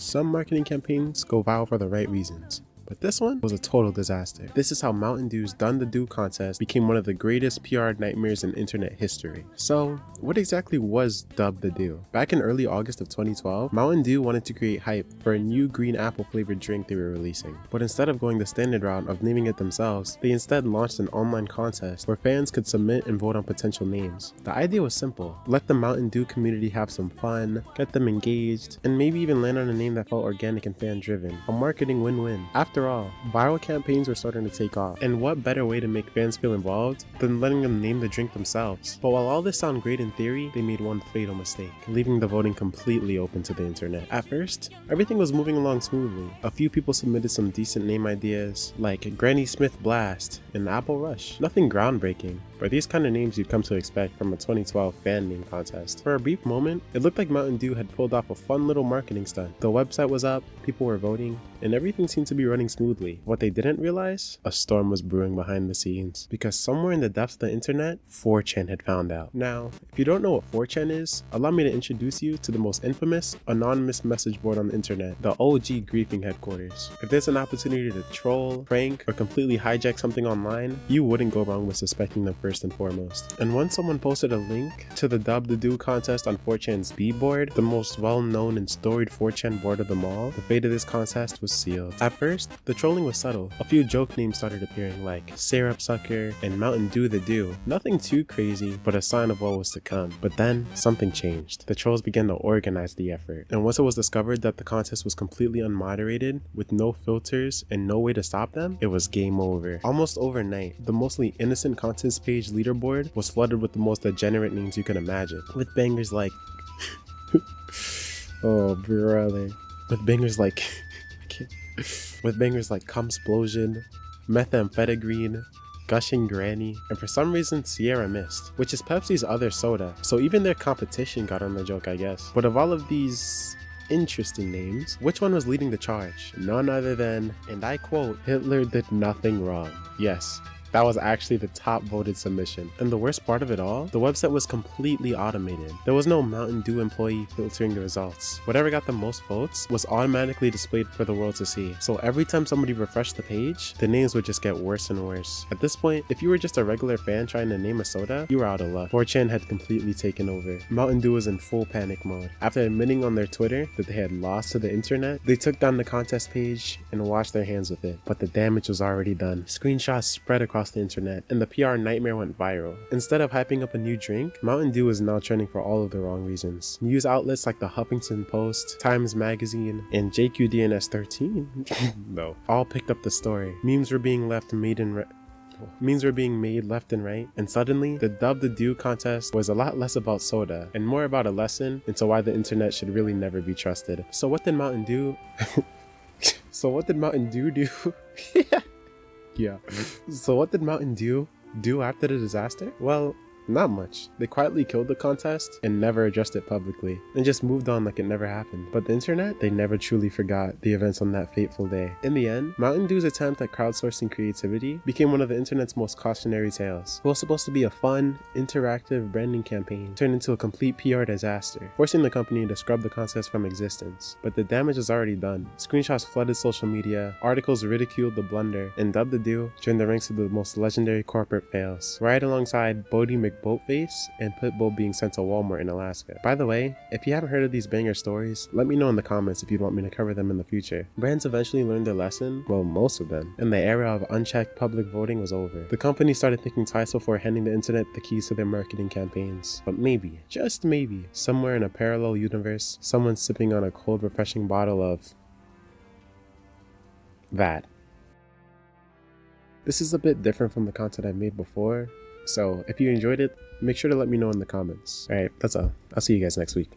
Some marketing campaigns go viral for the right reasons, but this one was a total disaster. This is how Mountain Dew's Done the Do contest became one of the greatest PR nightmares in internet history. So, what exactly was Dub the Do? Back in early August of 2012, Mountain Dew wanted to create hype for a new green apple flavored drink they were releasing. But instead of going the standard route of naming it themselves, they instead launched an online contest where fans could submit and vote on potential names. The idea was simple: let the Mountain Dew community have some fun, get them engaged, and maybe even land on a name that felt organic and fan-driven. A marketing win-win. After all, viral campaigns were starting to take off, and what better way to make fans feel involved than letting them name the drink themselves? But while all this sounded great in theory, they made one fatal mistake, leaving the voting completely open to the internet. At first, everything was moving along smoothly. A few people submitted some decent name ideas, like Granny Smith Blast and Apple Rush. Nothing groundbreaking, but these kind of names you'd come to expect from a 2012 fan name contest. For a brief moment, it looked like Mountain Dew had pulled off a fun little marketing stunt. The website was up, people were voting, and everything seemed to be running smoothly. What they didn't realize? A storm was brewing behind the scenes, because somewhere in the depths of the internet, 4chan had found out. Now, if you don't know what 4chan is, allow me to introduce you to the most infamous, anonymous message board on the internet, the OG griefing headquarters. If there's an opportunity to troll, prank, or completely hijack something online, you wouldn't go wrong with suspecting them first and foremost. And once someone posted a link to the Dub the Do contest on 4chan's B board, the most well-known and storied 4chan board of them all, the fate of this contest was sealed. At first, the trolling was subtle. A few joke names started appearing like Syrup Sucker and Mountain Dew the Do. Nothing too crazy, but a sign of what was to come. But then, something changed. The trolls began to organize the effort. And once it was discovered that the contest was completely unmoderated, with no filters and no way to stop them, it was game over. Almost overnight, the mostly innocent contest page leaderboard was flooded with the most degenerate names you can imagine. With bangers like oh brother. With bangers like with bangers like Cumsplosion, Methamphetamine, Gushing Granny, and for some reason Sierra Mist, which is Pepsi's other soda, so even their competition got on the joke, I guess. But of all of these interesting names, which one was leading the charge? None other than, and I quote, Hitler did nothing wrong. Yes, that was actually the top voted submission. And the worst part of it all, the website was completely automated. There was no Mountain Dew employee filtering the results. Whatever got the most votes was automatically displayed for the world to see. So every time somebody refreshed the page, the names would just get worse and worse. At this point, if you were just a regular fan trying to name a soda, you were out of luck. 4chan had completely taken over. Mountain Dew was in full panic mode. After admitting on their Twitter that they had lost to the internet, they took down the contest page and washed their hands with it. But the damage was already done. Screenshots spread across the internet, and the PR nightmare went viral. Instead of hyping up a new drink, Mountain Dew is now trending for all of the wrong reasons. News outlets like the Huffington Post, Times Magazine, and JQDNS13 no, all picked up the story. Memes were being made left and right, and suddenly, the Dub the Do contest was a lot less about soda, and more about a lesson into why the internet should really never be trusted. So what did Mountain Dew do? Yeah. So what did Mountain Dew do after the disaster? Well, not much. They quietly killed the contest and never addressed it publicly, and just moved on like it never happened. But the internet, they never truly forgot the events on that fateful day. In the end, Mountain Dew's attempt at crowdsourcing creativity became one of the internet's most cautionary tales. It was supposed to be a fun, interactive branding campaign turned into a complete PR disaster, forcing the company to scrub the contest from existence. But the damage was already done. Screenshots flooded social media, articles ridiculed the blunder, and Dub the Do joined the ranks of the most legendary corporate fails, right alongside Bodie McBoatface and Pitbull being sent to Walmart in Alaska. By the way, if you haven't heard of these banger stories, let me know in the comments if you'd want me to cover them in the future. Brands eventually learned their lesson, well, most of them, and the era of unchecked public voting was over. The company started thinking twice before handing the internet the keys to their marketing campaigns. But maybe, just maybe, somewhere in a parallel universe, someone's sipping on a cold, refreshing bottle of that. This is a bit different from the content I've made before, so if you enjoyed it, make sure to let me know in the comments. Alright, that's all. I'll see you guys next week.